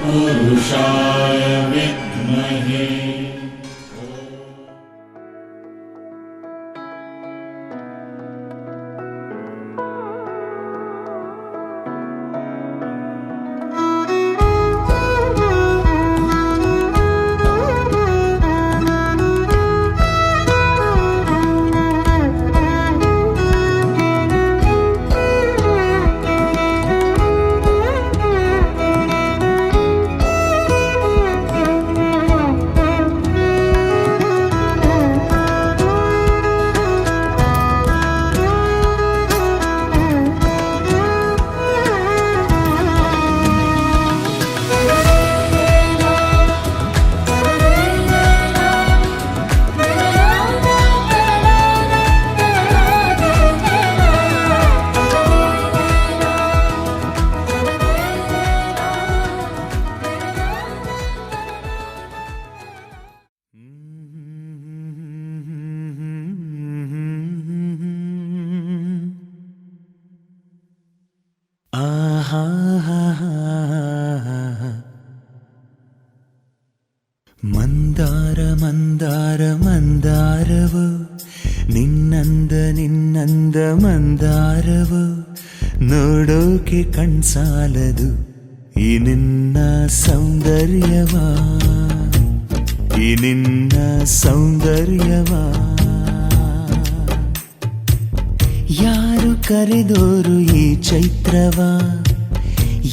तत्पुरुषाय विद्महे। ಮಂದಾರ ಮಂದಾರ ಮಂದಾರವು ನಿನ್ನಂದ ನಿನ್ನಂದ ಮಂದಾರವು ನೋಡೋಕೆ ಕಣ್ಸಾಲದು ಈ ನಿನ್ನ ಸೌಂದರ್ಯವಾ ಈ ನಿನ್ನ ಸೌಂದರ್ಯವಾ ಯಾರು ಕರೆದೋರು ಈ ಚೈತ್ರವಾ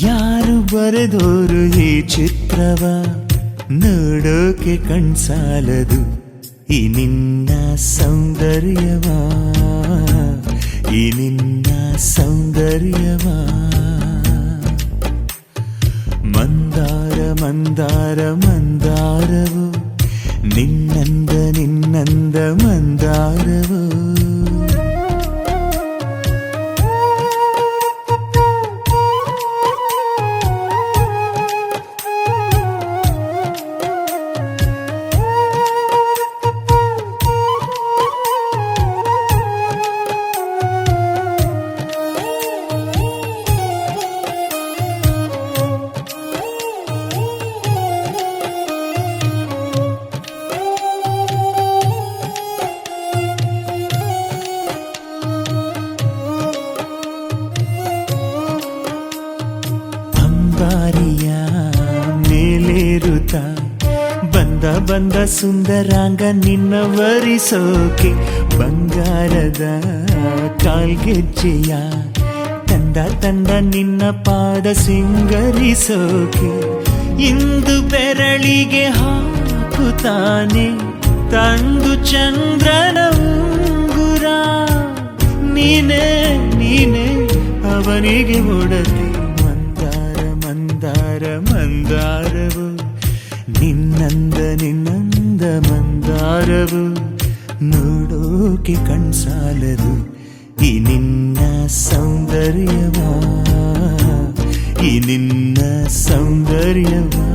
ಯಾರು ಬರೆದೋರು ಈ ಚಿತ್ರವಾ ನೋಡೋಕೆ ಕಣ್ಸಾಲದು ಈ ನಿನ್ನ ಸೌಂದರ್ಯವಾ ಈ ನಿನ್ನ ಸೌಂದರ್ಯವಾ ಮಂದಾರ ಮಂದಾರ ಮಂದಾರವು ನಿನ್ನಂದ ನಿನ್ನಂದ ಮಂದಾರವು ಮೇಲೇರುತ್ತ ಬಂದ ಬಂದ ಸುಂದರಾಂಗ ನಿನ್ನ ವರಿಸೋಕೆ ಬಂಗಾರದ ಕಾಲ್ಗೆಜ್ಜೆಯ ತಂದ ತಂದ ನಿನ್ನ ಪಾದ ಸಿಂಗರಿಸೋಕೆ ಇಂದು ಬೆರಳಿಗೆ ಹಾಕುತ್ತಾನೆ ತಂದು ಚಂದ್ರನ ಉಂಗುರ ನೀನೇ ನೀನೇ ಅವನಿಗೆ ಒಡತಿ ಮಂದಾರ ಮಂದಾರವು ನಿನ್ನಂದ ನಿನ್ನಂದ ಮಂದಾರವು ನೋಡೋಕೆ ಕಣ್ಸಾಲದು ಈ ನಿನ್ನ ಸೌಂದರ್ಯವಾ ಈ ನಿನ್ನ ಸೌಂದರ್ಯವಾ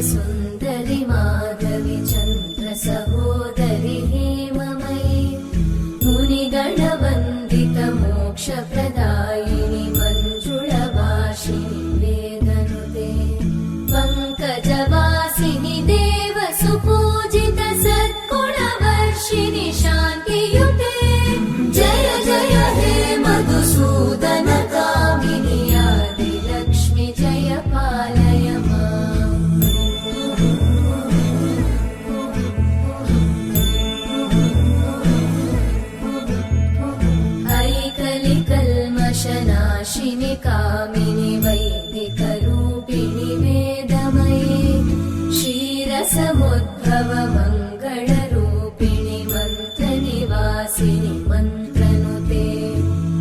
सुन्दरि माधवी चन्द्र सहोदरि हेममयी मुनिगणवन्दित मोक्षप्रदायिनि मञ्जुळभाषिणि वेदनुते पङ्कजवासिनि देवसुपूजित सद्गुणवर्षिणि शान्तियुते जय जय हे मधुसूदन कामिनि आदिलक्ष्मि जय पालय माम् कामिनि वैदिकरूपिणि वेदमये क्षीरसमुद्भव मङ्गलरूपिणि मन्त्रनिवासिनि मन्त्रनुते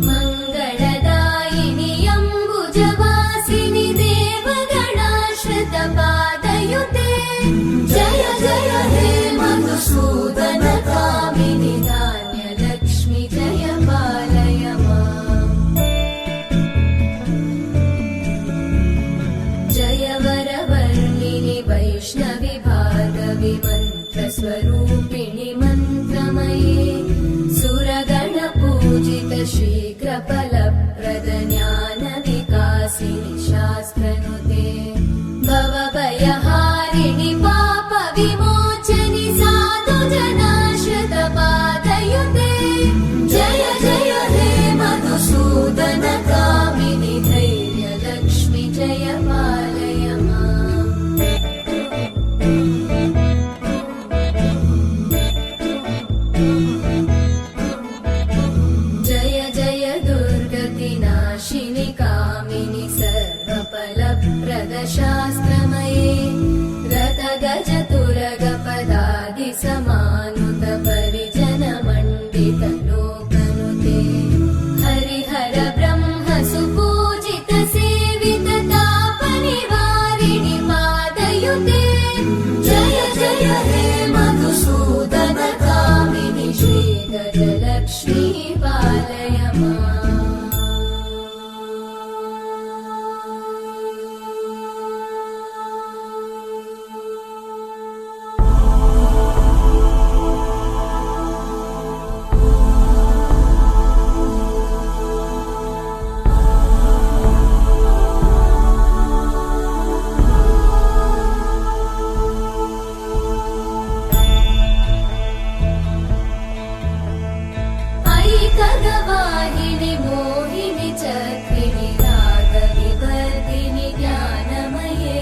मङ्गलदायिनि अम्बुजवासिनि देवगणाश्रितपादयुते जय जय हे मधुसूदन कामिनि धान्यलक्ष्मि जय पालय माम् जय वरवर्णिनि वैष्णवि भार्गवि मन्त्रस्वरूपिणि मन्त्रमये सुरगणपूजित शीघ्रफलप्रद ज्ञानविकासिनि शास्त्रनुते भवभयहारिणि पापविमोचनि साधुजनाश्रितपादयुते जय जय हे मधुसूदन कामिनि धैर्यलक्ष्मि जय पालय माम् जय जय दुर्गतिनाशिनि कामिनि सर्वफलप्रद शास्त्रमये रथगज तुरगपदादि समानुत परिजन मण्डित लोकनुते हरिहर ब्रह्म सुपूजित सेवित तापनिवारिणि पादयुते जय जय हे मधुसूदन कामिनि श्रीगजलक्ष्मी पालय माम् ऐकगवाहिनि मोहिनि चक्रिणि रागविवर्धिनि ज्ञानमये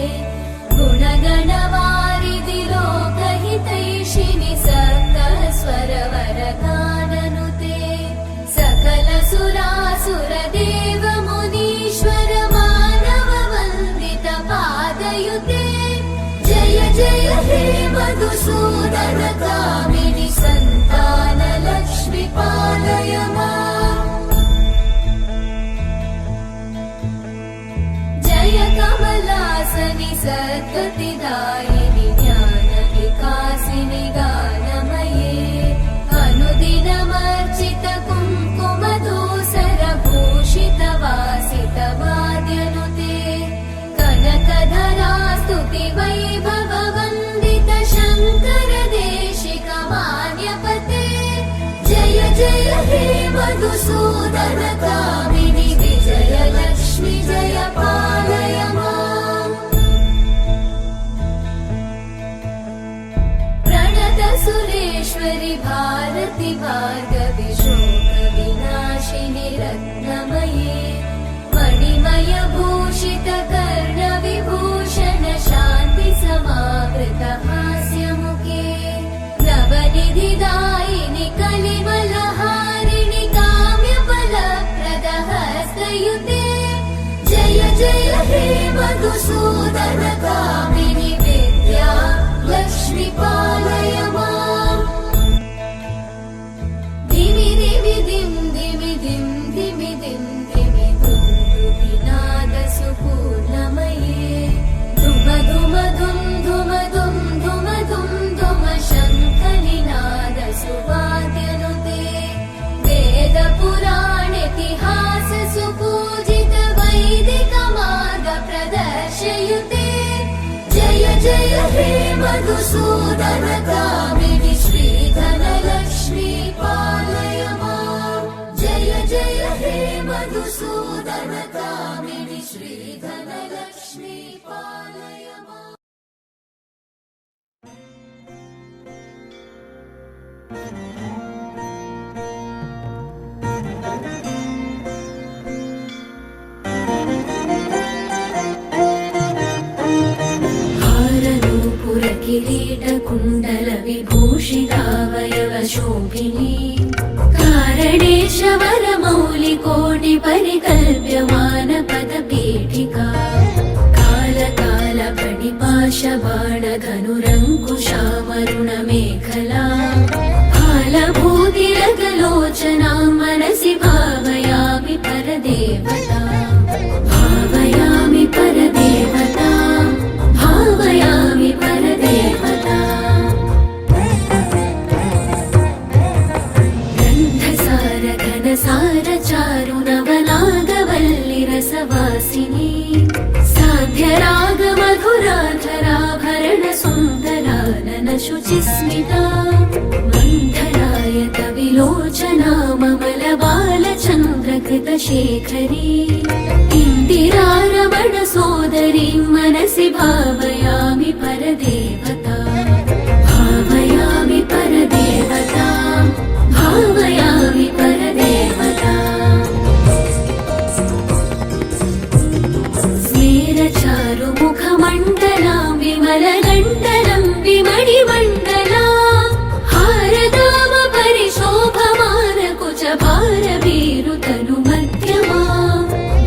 गुणगणवारिधि लोकहितैषिणि सकलस्वरवरगाननुते सकल सुरासुर देव मुनीश्वर मानव वन्दित पादयुते जय जय हे मधुसूदन कामिनि सन्तान लक्ष्मि पालय माम् जय कमलासनि सद्गतिदायिनि ज्ञानविकासिनि गानमये अनुदिनमर्चित कुङ्कुमधूसर भूषित वासित वाद्यनुते कनकधरा स्तुति वैभव वन्दित शङ्कर देशिक मान्यपते जय जय हे मधुसूदन कामिनि विजयलक्ष्मि जय पालय माम् प्रणत सुरेश्वरि भारति भार्गवि शोकविनाशिनि रत्नमये मणिमय भूषित कर्णविभूषण शान्ति समावृत हास्यमुखे नवनिधिदायिनि कलिमलहारिणि काम्यफलप्रद हस्तयुते जय जय हे मधुसूदन कामिनि विद्या लक्ष्मि पालय माम् धिमि धिमि धिं धिमि धिं धिमि धिं धिमि दुन्दुभिनाद सुपूर्णमये धुम धुम धुं धुम धुं धुम धुं धुम शङ्खनिनाद सुवाद्यनुते वेद पुराणेतिहास सुपूजित वैदिक मार्ग प्रदर्शयुते जय जय हे मधुसूदन कामिनि श्रीधनलक्ष्मी पालय माम् जय जय हे मधुसूदन कामिनि श्रीधनलक्ष्मी पालय माम् किरीटकुण्डलविभूषितावयवशोभिनी कारणेश वरमौलिकोटिपरिकल्प्यमानपदभि गणशेखरी इन्दिरारमण सोदरी मनसि भावयामि परदेवता भावयामि परदेवता भावयामि परदेवता स्मेरचारुमुखमण्डलां विमलगण्डलं विमणिमण्डला हारदाम परिशोभमानकुचभारवीरुतनु मध्यमा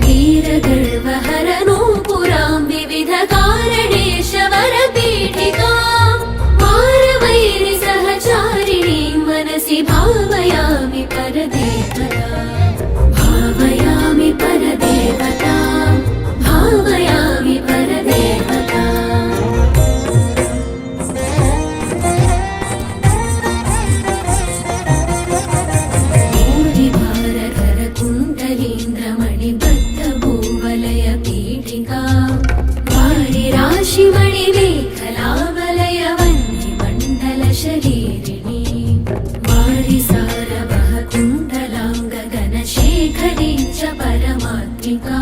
वीरगर्वहरनूपुरां विविधकारणेशवरपीठिकां मारवैरि सहचारिणीं मनसि भावयामि परदेवता भावयामि परदेवता भावयामि परदेवता भूवलयपीठिका वारिराशिमणिमेखलावलयवह्निमण्डलशरीरिणी वारिसारवः कुण्डलाङ्गगणशेखरी च परमात्मिका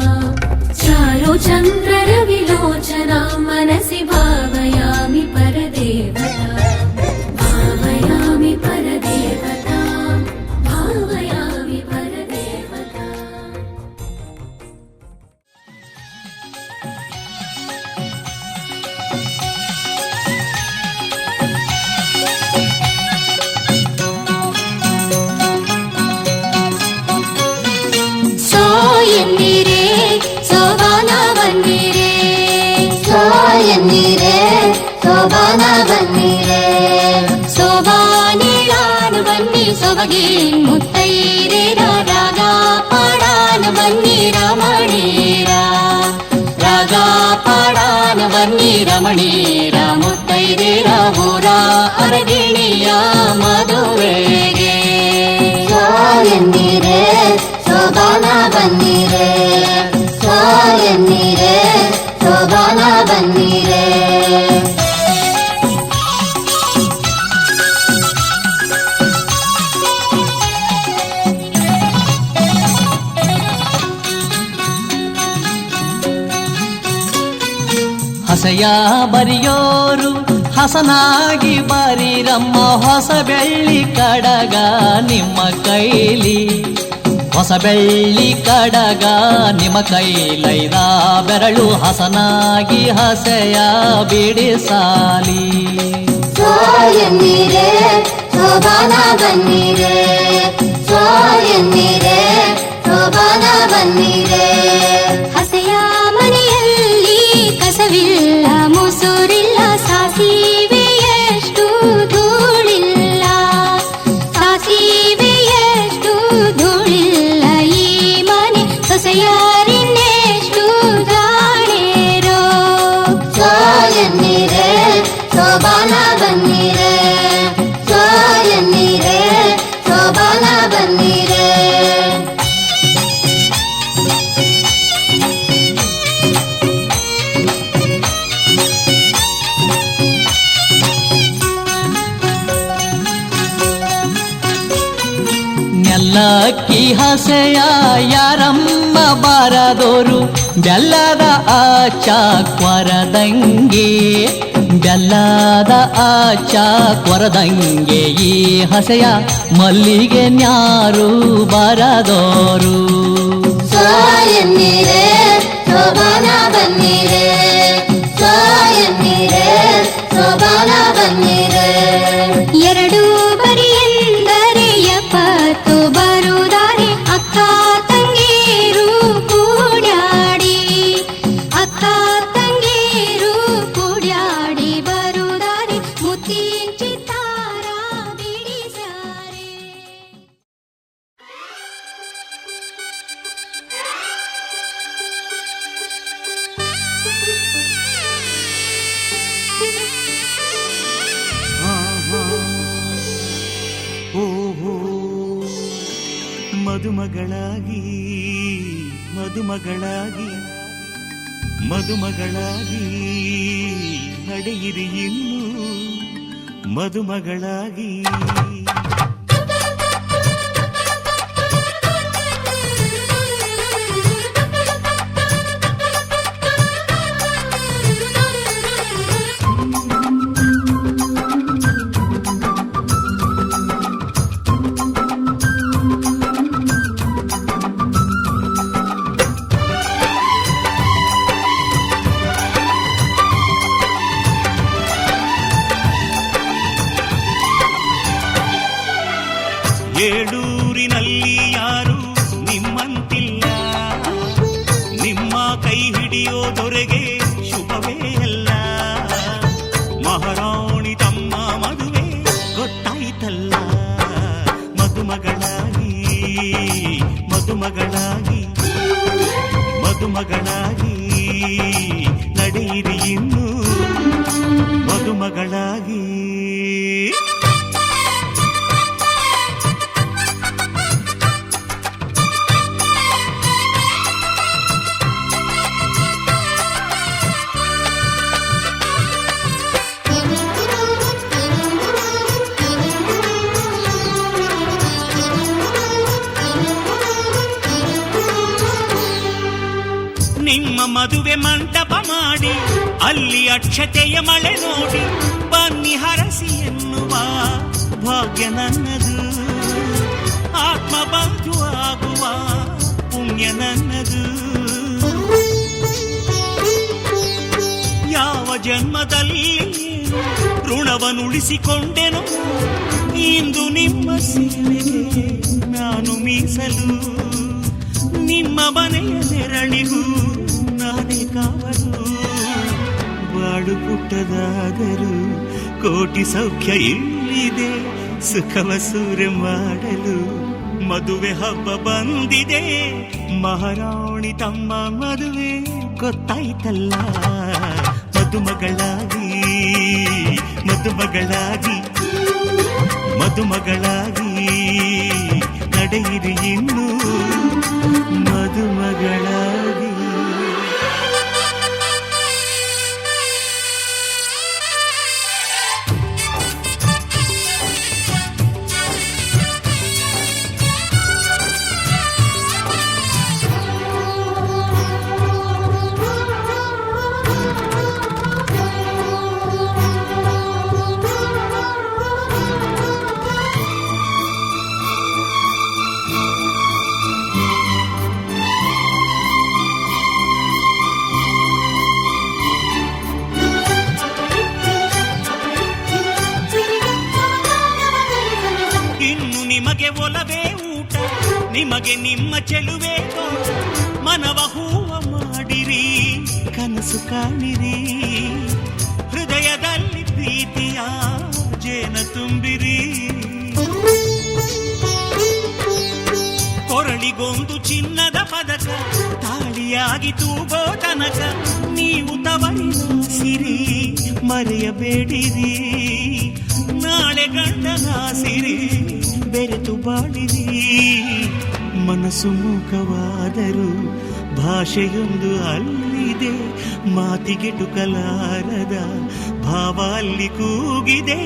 चारुचन्द्ररविलोचनां मनसि भावयामि परदेवता भावयामि परदेवता भावयामि परदेवता ಸೋಯನ್ನಿರೆ ಸೋಬಾನ ಬನ್ನಿರೆ ಸೋಯನ್ನಿರೆ ಸೋಬಾನ ಬನ್ನಿರೆ ಸೋಬಾನಿಳಾನು ಬನ್ನಿ ಸೊಬಗಿ ಮುತ್ತೈರಿರ ರಾಗ ಪಾಡಾನು ಬನ್ನಿ ರಮಣೀರ ರಾಗ ಪಾಡಾನು ಬನ್ನಿ ರಮಣೀರ ಮುತ್ತೈರಿರ ಊರ ಅರಗಿಣಿಯ ಮದುವೆಗೆ ಸೋಯನ್ನಿರೆ ಸೋಬಾನ ಬನ್ನಿರೆ ಸೋಯನ್ನಿರೆ ಸೋಬಾನ ಬನ್ನಿರೆ ಹಸೆಯ ಬರಿಯೋರು ಹಸನಾಗಿ ಬರೀರಮ್ಮ ಹೊಸ ಬೆಳ್ಳಿ ಕಡಗ ನಿಮ್ಮ ಕೈಲಿ ಹೊಸ ಬೆಳ್ಳಿ ಕಡಗ ನಿಮ್ಮ ಕೈಲೈದ ಬೆರಳು ಹಸನಾಗಿ ಹಸೆಯ ಬಿಡಿಸಾಲಿ ಸೋಯನ್ನಿರೆ ಸೋಬಾನ ಬನ್ನಿರೆ ಸೋಯನ್ನಿರೆ ಸೋಬಾನ ಬನ್ನಿರೆ ಹಸೆಯ ಮನೆಯಲ್ಲಿ ಕಸವಿಲ್ಲ ಮುಸುರಿಲ್ಲ ಸಾಸಿವೆಯಷ್ಟು ಧೂಳಿಲ್ಲ ಸಾಸಿವೆಯಷ್ಟು ಧೂಳಿಲ್ಲ ಈ ಮನೆ ಸೊಸೆಯಾರಿನೆಷ್ಟು ದಾಣೇರೋ ಸೋಯನ್ನಿರೆ ಸೋಬಾನ ಬನ್ನಿರೆ ಸೋಯನ್ನಿರೆ ಸೋಬಾನ ಬನ್ನಿರೆ ನೆಲ್ಲಕ್ಕಿ ಹಸೆಯ ಯಾರಮ್ಮ ಬಾರದೋರು ಬೆಲ್ಲದ ಆಚ ಕೊರದಂಗೆ ಬೆಲ್ಲದ ಆಚ ಕೊರದಂಗೆ ಈ ಹಸೆಯ ಮಲ್ಲಿಗೆ ನ್ಯಾರು ಬಾರದೋರು ಸೋಯನ್ನಿರೆ ಸೋಬಾನ ಬನ್ನಿರೆ ಸೋಯನ್ನಿರೆ ಸೋಬಾನ ಬನ್ನಿರೆ ಎರಡು ಬರಿಯೆಂದರೆ ಎಪ್ಪತ್ತು ಬರುದಾರೆ ಅಕ್ಕ ತಂಗೀರು ಕೂಡ್ಯಾಡಿ ಅಕ್ಕ ತಂಗೀರು ಕೂಡ್ಯಾಡಿ ಬರುದಾರೆ ಮುತ್ತಿನ ಚಿತ್ತಾರ ಬಿಡಿಸ್ಯಾರೆ ಓಹೋ ಮದುಮಗಳಾಗಿ ಮದುಮಗಳಾಗಿ ಮದುಮಗಳಾಗಿ ನಡೆಯಿರಿ ಇನ್ನು ಮದುಮಗಳಾಗಿ ಹಿಡಿಯೋದೊರೆಗೆ ಶುಭವೇ ಅಲ್ಲ. ಮಹಾರಾಣಿ ತಮ್ಮ ಮದುವೆ ಗೊತ್ತಾಯ್ತಲ್ಲ. ಮದುಮಗಳಾಗಿ ಮದುಮಗಳಾಗಿ ಮದುಮಗಳಾಗಿ ನಡೆಯಿರಿ ಇನ್ನು ಮದುಮಗಳಾಗಿ. ನಿಮ್ಮ ಮದುವೆ ಮಂಟಪ ಮಾಡಿ ಅಲ್ಲಿ ಅಕ್ಷತೆಯ ಮಳೆ ನೋಡಿ ಬನ್ನಿ ಹರಸಿ ಎನ್ನುವ ಭಾಗ್ಯ ನನ್ನದು. ಆತ್ಮಬಂಧು ಆಗುವ ಪುಣ್ಯ ನನ್ನದು. ಯಾವ ಜನ್ಮದಲ್ಲಿ ಋಣವನ್ನುಳಿಸಿಕೊಂಡೆನೋ ಇಂದು ನಿಮ್ಮ ಸೇವೆಗೆ ನಾನು ಮೀಸಲು. ನಿಮ್ಮ ಮನೆಯ ನೆರಳಿಗೂ ನಾನೇ ಕಾವಲು. ಬಾಡು ಪುಟ್ಟದಾದರೂ ಕೋಟಿ ಸೌಖ್ಯ ಇಲ್ಲಿದೆ. ಸುಖವ ಸೂರೆ ಮಾಡಲು ಮದುವೆ ಹಬ್ಬ ಬಂದಿದೆ. ಮಹಾರಾಣಿ ತಮ್ಮ ಮದುವೆ ಗೊತ್ತಾಯ್ತಲ್ಲ. ಮದುಮಗಳಾಗಿ ಮದುಮಗಳಾಗಿ ಮದುಮಗಳಾಗಿ ನಡೆಯಿರಿ ಇನ್ನು ಮದುಮಗಳಾಗಿ. ನಿಮಗೆ ಒಲವೇ ಊಟ, ನಿಮಗೆ ನಿಮ್ಮ ಚೆಲುವೆ ತೋಟ. ಮನವ ಹೂವ ಮಾಡಿರಿ, ಕನಸು ಕಾಣಿರಿ. ಹೃದಯದಲ್ಲಿ ಪ್ರೀತಿಯ ಜೇನ ತುಂಬಿರಿ. ಕೊರಳಿಗೊಂದು ಚಿನ್ನದ ಪದಕ ತಾಳಿಯಾಗಿ ತೂಗೋ ತನಕ ನೀವು ತವರಿನ ಸಿರಿ ಮರೆಯಬೇಡಿರಿ. ನಾಳೆ ಗಂಡನ ಸಿರಿ ಬೆರೆತು ಬಾಳಿರಿ. ಮನಸ್ಸು ಮೂಕವಾದರೂ ಭಾಷೆಯೊಂದು ಅಲ್ಲಿದೆ. ಮಾತಿಗೆಟುಕಲಾರದ ಭಾವ ಅಲ್ಲಿ ಕೂಗಿದೆ.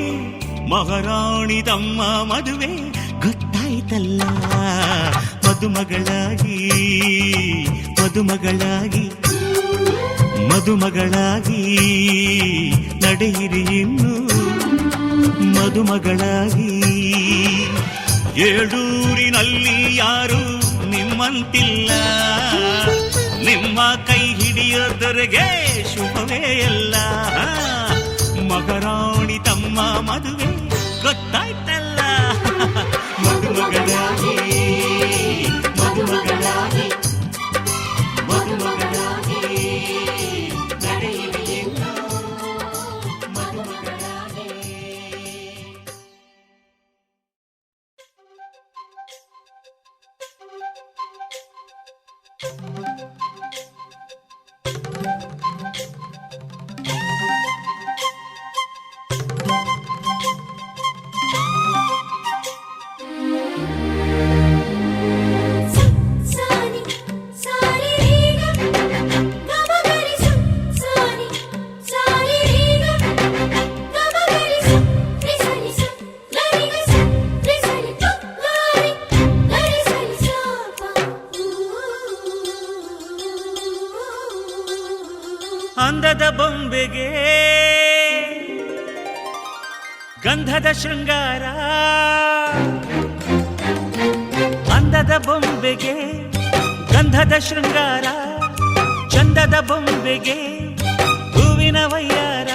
ಮಹಾರಾಣಿ ತಮ್ಮ ಮದುವೆ ಗೊತ್ತಾಯ್ತಲ್ಲ. ಮದುಮಗಳಾಗಿ ಮದುಮಗಳಾಗಿ ಮದುಮಗಳಾಗಿ ನಡೆಯಿರಿ ಇನ್ನು ಮದುಮಗಳಾಗಿ. ಏಳೂರಿನಲ್ಲಿ ಯಾರು ನಿಮ್ಮಂತಿಲ್ಲ. ನಿಮ್ಮ ಕೈ ಹಿಡಿಯೋದರೆಗೆ ಶುಭವೇ ಎಲ್ಲ. ಮಹಾರಾಣಿ ತಮ್ಮ ಮದುವೆ ಗೊತ್ತಾಯ್ತಲ್ಲ. ಮದುಮಗಳಾಗಿ ಮದುಮಗಳಾಗಿ ಮದುಮಗಳಾಗಿ ನಡೆಯಿರಿ ಇನ್ನು ಮದುಮಗಳಾಗಿ. ಅಂದದ ಬೊಂಬೆಗೆ ಗಂಧದ ಶೃಂಗಾರ. ಅಂದದ ಬೊಂಬೆಗೆ ಗಂಧದ ಶೃಂಗಾರ. ಚಂದದ ಬೊಂಬೆಗೆ ಹೂವಿನ ವಯ್ಯಾರ.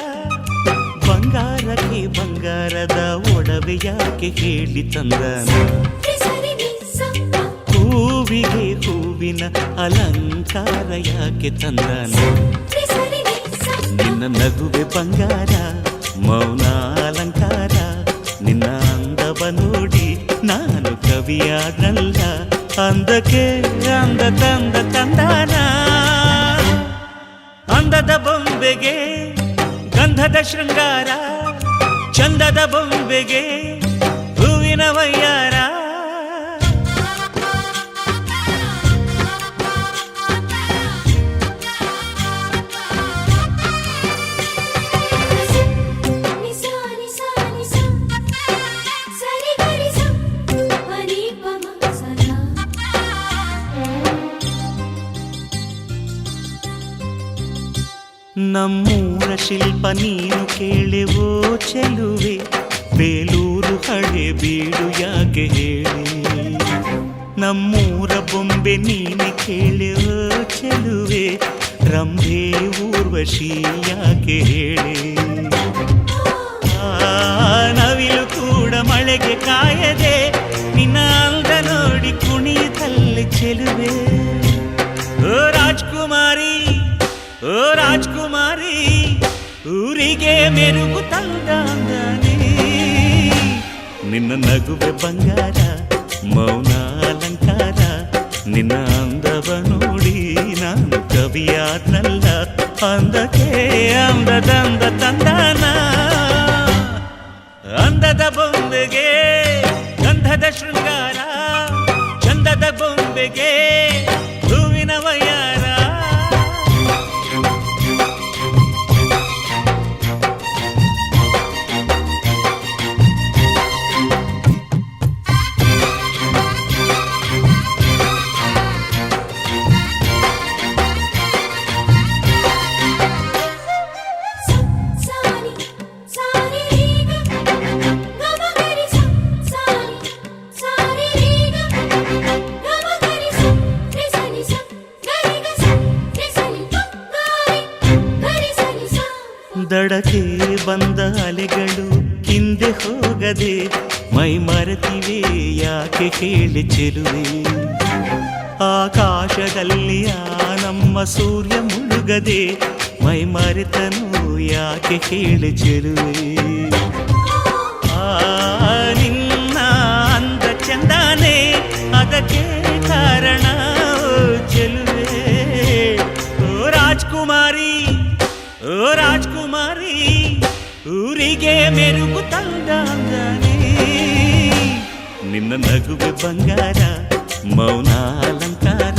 ಬಂಗಾರಕ್ಕೆ ಬಂಗಾರದ ಒಡವೆ ಯಾಕೆ ಹೇಳಿ ತಂದನ. ಹೂವಿಗೆ ಹೂವಿನ ಹೂವಿನ ಅಲಂಕಾರ ಯಾಕೆ ತಂದಾನ ನಿನ್ನ ನಗುವೆ ಬಂಗಾರ ಮೌನ ಅಲಂಕಾರ ನಿನ್ನ ಅಂದವ ನೋಡಿ ನಾನು ಕವಿಯಾದಲ್ಲ ಅಂದಕ್ಕೆ ಅಂದ ತಂದ ತಂದಾನ ಅಂದದ ಬೊಂಬೆಗೆ ಗಂಧದ ಶೃಂಗಾರ ಚಂದದ ಬೊಂಬೆಗೆ ಹೂವಿನ ವಯ್ಯಾರ ನಮ್ಮೂರ ಶಿಲ್ಪ ನೀನು ಕೇಳೆವೋ ಚೆಲುವೆ ಬೇಲೂರು ಹಳೆ ಬೀಡು ಯಾಕೆ ಹೇಳಿ ನಮ್ಮೂರ ಬೊಂಬೆ ನೀನೆ ಕೇಳೆವೋ ಚೆಲುವೆ ರಂಭೆ ಊರ್ವಶಿ ಯಾಕೆ ಹೇಳಿ ನವಿಲು ಕೂಡ ಮಳೆಗೆ ಕಾಯದೆ ನಿನ್ನ ಅಂದ ನೋಡಿ ಕುಣಿತಲ್ಲಿ ಚೆಲುವೆ ಓ ರಾಜ್ಕುಮಾರಿ ಓ ರಾಜ್ಕುಮಾರಿ ಊರಿಗೆ ಮೆರುಗು ತಂದಾನೆ ನಿನ್ನ ನಗುವೆ ಬಂಗಾರ ಮೌನ ಅಲಂಕಾರ ನಿನ್ನ ಅಂದವ ನೋಡಿ ನಾನು ಕವಿಯಾದ್ನಲ್ಲ ಅಂದಕ್ಕೆ ಅಂದದಂದ ತಂದಾನ ಅಂದದ ಬೊಂಬೆಗೆ ಗಂಧದ ಶೃಂಗಾರ ಚಂದದ ಬೊಂಬೆಗೆ ಹೂವಿನ ವಯ್ಯಾರ ದಡಕ್ಕೆ ಬಂದ ಅಲೆಗಳು ಹಿಂದೆ ಹೋಗದೆ ಮೈ ಮರೆತಿವೆ ಯಾಕೆ ಕೇಳಿ ಚೆಲುವೆ ಆಕಾಶದಲ್ಲಿ ನಮ್ಮ ಸೂರ್ಯ ಮುಳುಗದೆ ಮೈ ಮರೆತನು ಯಾಕೆ ಕೇಳಿ ಚೆಲುವೆ ನಿನ್ನ ಅಂದ ಚಂದಾನೆ ಅದಕ್ಕೆ ಕಾರಣ ಚೆಲುವೆ ಓ ರಾಜ್ಕುಮಾರಿ ಓ ರಾಜ್ಕುಮಾರಿ ಊರಿಗೆ ಮೆರುಗು ತಂದಾನೆ ನಿನ್ನ ನಗುವೆ ಬಂಗಾರ ಮೌನ ಅಲಂಕಾರ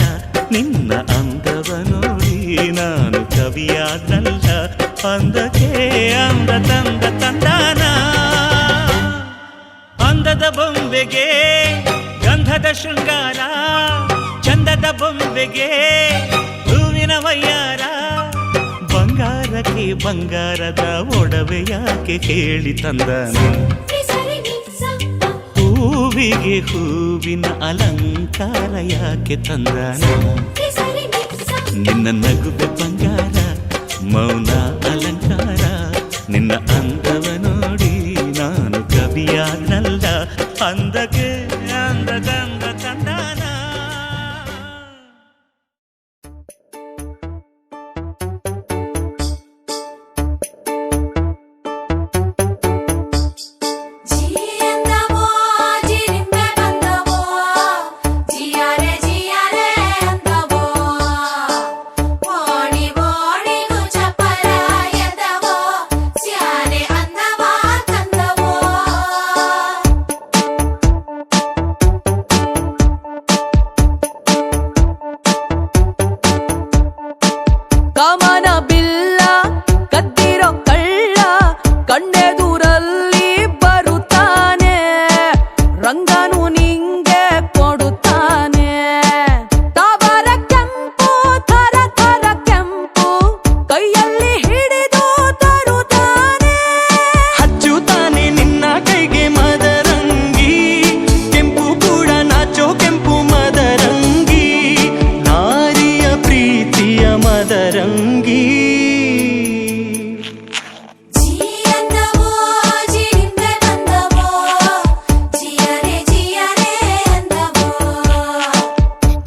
ನಿನ್ನ ಅಂದವ ನೋಡಿ ನಾನು ಕವಿಯಾದಲ್ಲ ಅಂದಕ್ಕೆ ಅಂದ ತಂದ ತಂದಾನ ಅಂದದ ಬೊಂಬೆಗೆ ಗಂಧದ ಶೃಂಗಾರ ಚಂದದ ಬೊಂಬೆಗೆ ಹೂವಿನ ವಯ್ಯಾರ ಬಂಗಾರಕ್ಕೆ ಬಂಗಾರದ ಒಡವೆ ಯಾಕೆ ಕೇಳಿ ತಂದಾನ ಹೂವಿಗೆ ಹೂವಿನ ಅಲಂಕಾರ ಯಾಕೆ ತಂದಾನ ನಿನ್ನ ನಗುವೆ ಬಂಗಾರ ಮೌನ ಅಲಂಕಾರ ನಿನ್ನ ಅಂದವ ನೋಡಿ ನಾನು ಕವಿಯಾದಲ್ಲ ಅಂದಕ್ಕೆ ಅಂದದಂದ ತಂದಾನ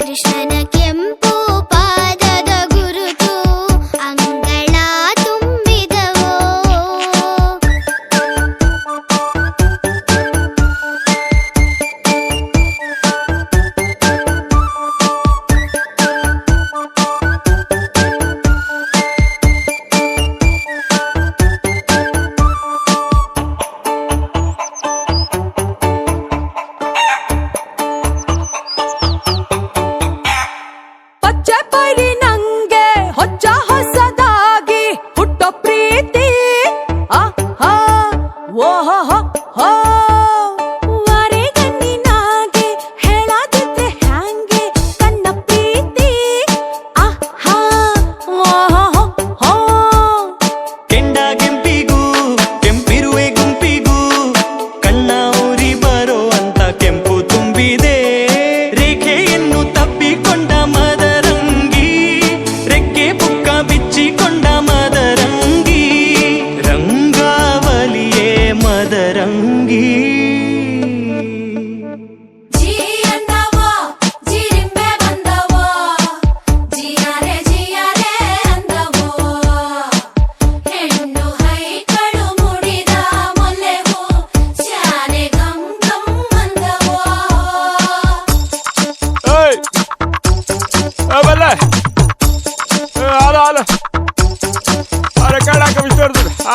ಕೃಷ್ಣನ ಕೆಂಪು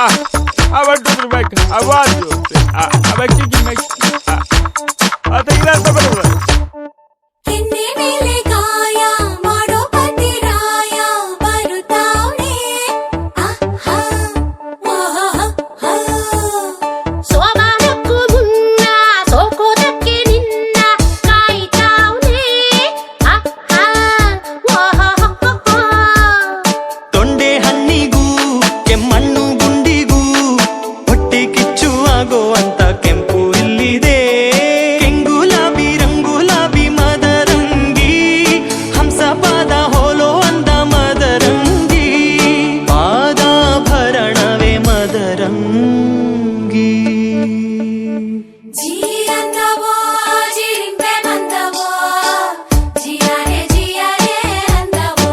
I want to be back. I want to. I'm kicking my. I think that's the better. ಕೆನ್ನೆ ಮೇಲೆ ಕಾಯ ಮಾಡೋ ಪತಿರಾಯ ಬರುತ್ತಾವನೆ ಆಹಾ ವಾಹ ಸೋಮಾನಕ್ಕೂ ಮುನ್ನ ಸೋಕೋದಕ್ಕೆ ನಿನ್ನ ಕಾಯ್ತಾವನೆ ಆಹಾ ವಾಹ ತೊಂಡೆ ಹಣ್ಣಿಗೂ ಕೆಮ್ಮಣ್ಣು ಗುಂಡಿಗೂ ಹೊಟ್ಟೆ ಕಿಚ್ಚು ಆಗೋ ಅಂತ ಕೆಂಪು ಇಲ್ಲಿದೆ ಕೆಂಗುಲಾಬಿ ರಂಗುಲಾಬಿ ಮದರಂಗಿ ಹಂಸಪಾದ ಹೋಲೋ ಅಂದ ಮದರಂಗಿ ಪಾದಾಭರಣವೇ ಮದರಂಗಿ ಜೀ ಅಂದವೋ ಜಿರಿಂಪೆ ಬಂದವೋ ಜಿಯಾರೆ ಅಂದವೋ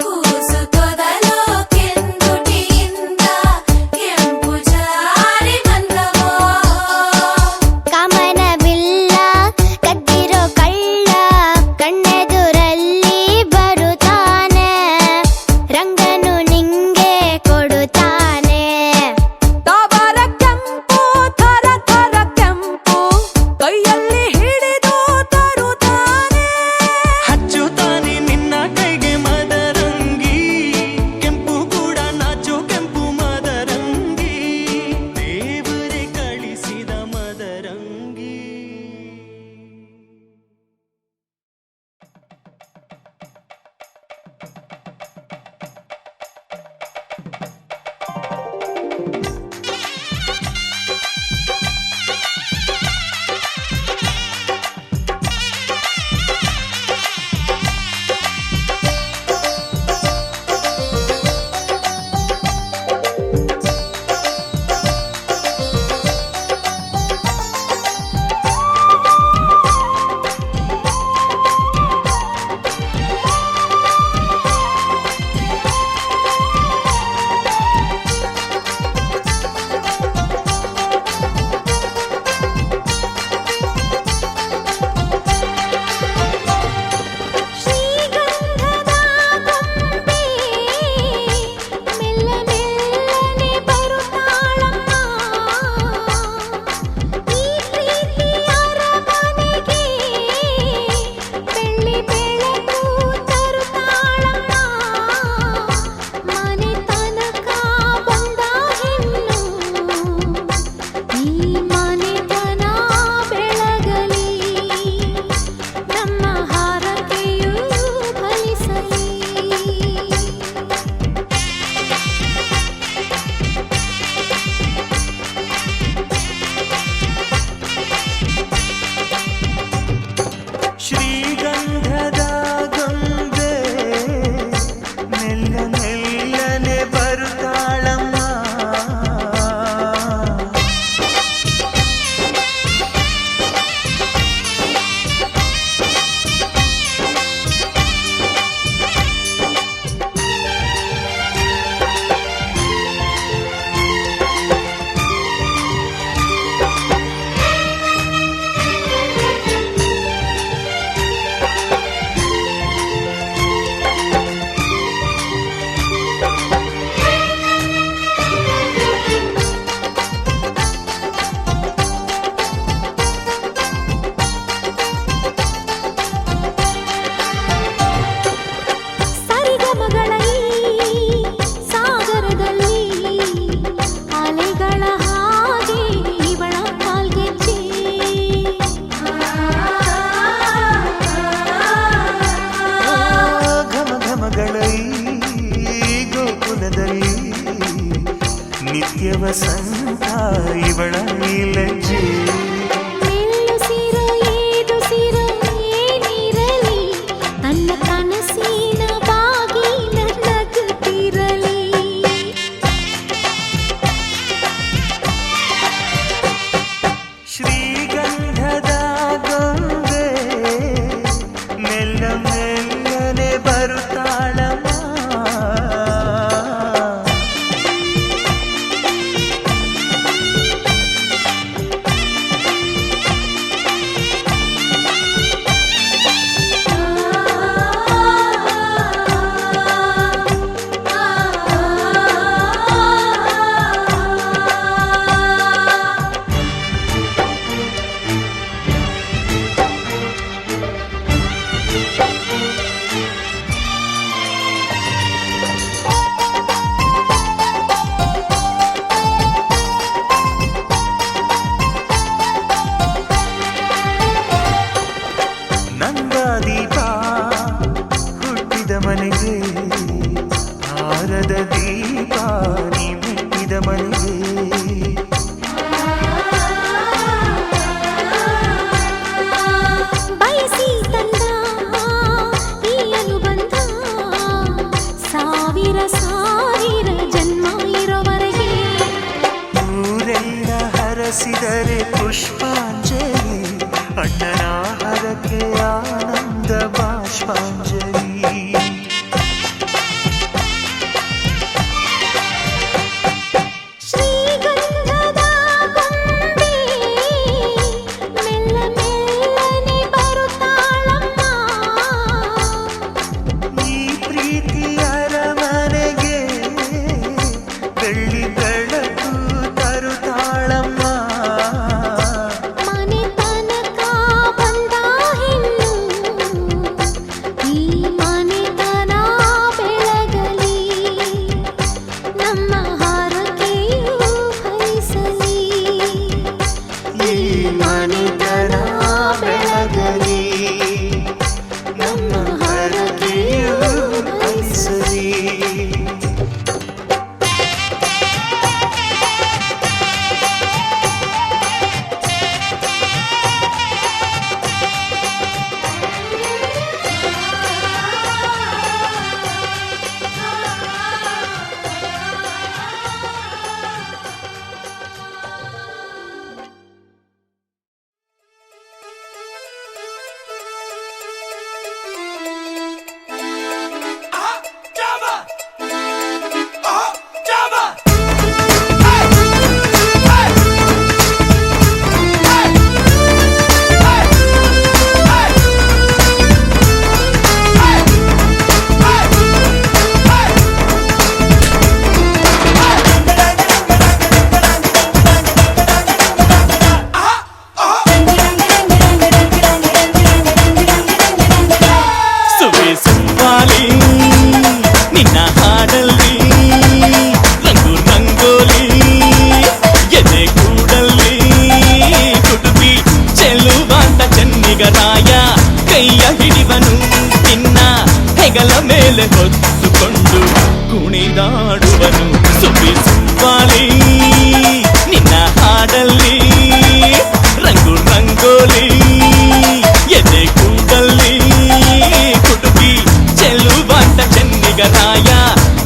ಕೂಸು ತೊದಲೋ ಕೆಂದುಟಿಯಿಂದ ಕೆಂಪು ಜಾರಿ ಬಂದವೋ ಕಾಮನ ಬಿಲ್ಲ ಕದ್ದಿರೋ ಕಳ್ಳ ಕಣ್ಣೆದುರಲ್ಲಿ ಬರುತ್ತಾನೆ ರಂಗನು ನಿಂಗೆ ಕೊಡುತ್ತಾನೆ ತಾವರ ಕೆಂಪು ಥರ ಥರ ಕೆಂಪು ಕೈಯಲ್ಲಿ ಹಿಡಿದು ತರುತ್ತಾನೆ ಹಚ್ಚುತ್ತಾನೆ ನಿನ್ನ ಕೈಗೆ ಮದರಂಗಿ ಕೆಂಪು ಕೂಡ ನಾಚು ಕೆಂಪು ಮದರಂಗಿ ದೇವರೇ ಕಳಿಸಿದ ಮದರಂಗಿ ಶ್ರೀಗಂಧದ ಗೊಂಬೆ ಮೆಲ್ಲ ಮೆಲ್ಲನೆ ಬರುತ್ತಾಳಮ್ಮ ಈ ಪ್ರೀತಿಯ ಅರಮನೆಗೆ ಬೆಳ್ಳಿ ಬೆಳಕು ತರುತ್ತಾಳಮ್ಮ ಮನೆ ತನಕ ಬಂದ ಹೆಣ್ಣು ಈ ಮನೆತನ ಬೆಳಗಲಿ ನಮ್ಮ ಹಾರಕೆಯೂ ಫಲಿಸಲಿ ಶ್ರೀಗಂಧದ ಗೊಂಬೆ ಮೆಲ್ಲ ಮೆಲ್ಲನೆ ಬರುತ್ತಾಳಮ್ಮ ಸರಿಗಮಗಳ ಈ ಸಾಗರದಲ್ಲಿ ಅಲೆಗಳ ಹಾಗೆ ಇವಳ ಕಾಲ್ಗೆಜ್ಜೆ ಘಮ ಘಮಗಳ ಈ ಗೋಕುಲದಲ್ಲಿ ನಿತ್ಯ ವಸಂತ ಇವಳ ಲಜ್ಜೆ ಮೆಲ್ಲುಸಿರು ಏದುಸಿರು ಏನಿರಲಿ ತನ್ನ ಕನಸಿನ ಬಾಗಿಲ ನಗುತ್ತಿರಲಿ ಶ್ರೀಗಂಧದ ಗೊಂಬೆ ಮೆಲ್ಲ ಮೆಲ್ಲನೆ ಬರುತ್ತಾಳಮ್ಮ ಮರದ ದೀಪ ನೀ ಮೆಟ್ಟಿದ ಮನೆಗೆ ಬಯಸಿ ತಂದ ಈ ಅನುಬಂಧ ಸಾವಿರ ಸಾವಿರ ಜನ್ಮ ಇರೋವರೆಗೆ ಊರೆಲ್ಲ ಹರಸಿದರೆ ಪುಷ್ಪಾಂಜಲಿ ಅಣ್ಣನ ಹರಕೆ ಆನಂದ ಬಾಷ್ಪಾಂಜಲಿ ಶ್ರೀಗಂಧದ ಗೊಂಬೆ ಮೆಲ್ಲ ಮೆಲ್ಲನೆ ಬರುತ್ತಾಳಮ್ಮ ಈ ಪ್ರೀತಿ ಅರಮನೆಗೆ ಬೆಳ್ಳಿ ಬೆಳಕು ತರುತ್ತಾಳಮ್ಮ ಮನೆ ತನಕ ಬಂದ ಹೆಣ್ಣು ಈ ಮನೆತನ ಬೆಳಗಲಿ ನಮ್ಮ ಹಾರಕೆಯು ಫಲಿಸಲಿ ಈ ಮನೆತನ ಬೆಳಗಲಿ ನಮ್ಮ ಹರಕೆಯು ಫಲಿಸಲಿ ಸುವೆ ಸುವ್ವಾಲಿ ನಿನ್ನ ಹಾಡಲ್ಲಿ ರಂಗು ರಂಗೋಲಿ ಎದೆ ಕೂಡಲ್ಲಿ ಕುಟುಂಬಿ ಚೆಲುವಾಂತ ಚೆನ್ನಿಗರಾಯ ಕೈಯ ಹಿಡಿವನು ನಿನ್ನ ಹೆಗಲ ಮೇಲೆ ಹೊತ್ತುಕೊಂಡು ಕುಣಿದಾಡುವನು ಸುವೆ ಸುವ್ವಾಲಿ ನಿನ್ನ ಹಾಡಲ್ಲಿ ರಂಗು ರಂಗೋಲಿ ಎದೆ ಕೂಡಲ್ಲಿ ಕುಟುಂಬಿ ಚೆಲುವಾಂತ ಚೆನ್ನಿಗರಾಯ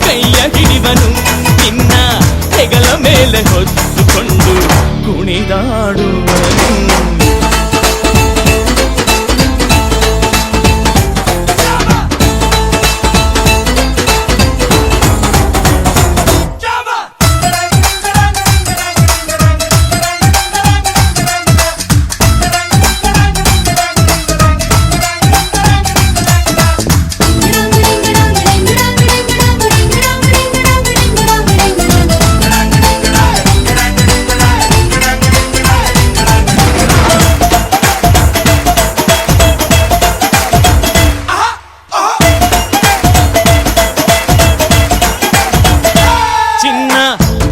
ಕೈಯ ಹಿಡಿವನು ನಿನ್ನ ಹೆಗಲ ಮೇಲೆ ಹೊತ್ತುಕೊಂಡು ಕುಣಿದಾಡುವನು ಚಿನ್ನ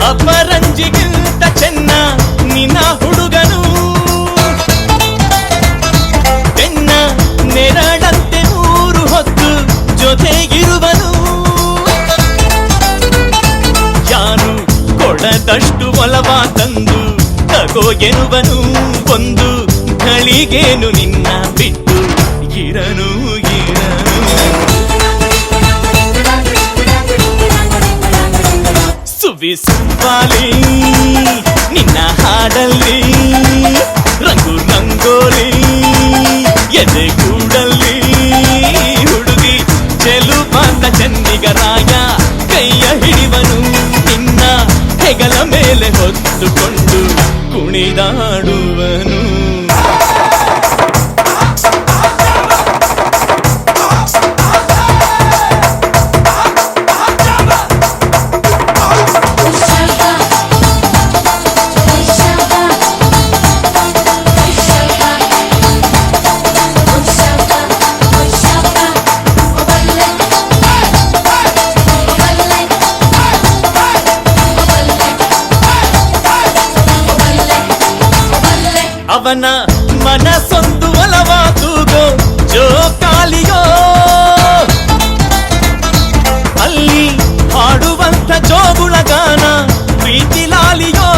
ಅಪರಂಜಿಗಿಂತ ಚೆನ್ನ ನಿನ್ನ ಹುಡುಗನು ಬೆನ್ನ ನೆರಳಂತೆ ಮೂರು ಹೊತ್ತು ಜೊತೆಗಿರುವನು ಯಾರು ಕೊಡದಷ್ಟು ಒಲವ ತಂದು ತಗೋ ಎನ್ನುವನು ಒಂದು ಘಳಿಗೇನು ನಿನ್ನ ಬಿಟ್ಟು ಇರನು ಇರನು ಸುವಿ ಸುವ್ವಾಲಿ ನಿನ್ನ ಹಾಡಲ್ಲಿ ರಂಗು ರಂಗೋಲಿ ಎದೆ ಕೂಡಲ್ಲಿ ಹುಡುಗಿ ಚೆಲುವಾಂತ ಚೆನ್ನಿಗರಾಯ ಕೈಯ ಹಿಡಿವನು ನಿನ್ನ ಹೆಗಲ ಮೇಲೆ ಹೊತ್ತುಕೊಂಡು ಕುಣಿದಾಡುವನು ಅವನ ಮನಸ್ಸೊಂದು ಒಲವಾದುಗೋ ಜೋಕಾಲಿಯೋ ಅಲ್ಲಿ ಹಾಡುವಂಥ ಜೋಗುಳ ಗಾನ ಪ್ರೀತಿ ಲಾಲಿಯೋ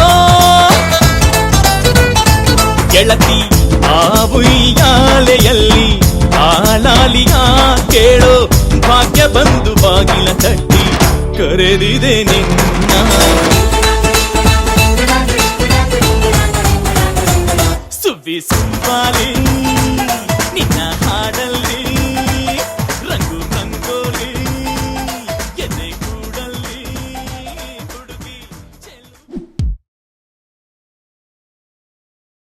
ಗೆಳತಿ ಆ ಉಯ್ಯಾಲೆಯಲ್ಲಿ ಆ ಲಾಲಿಯ ಕೇಳೋ ಭಾಗ್ಯ ಬಂದು ಬಾಗಿಲ ತಟ್ಟಿ ಕರೆದಿದೆ ನಿನ್ನ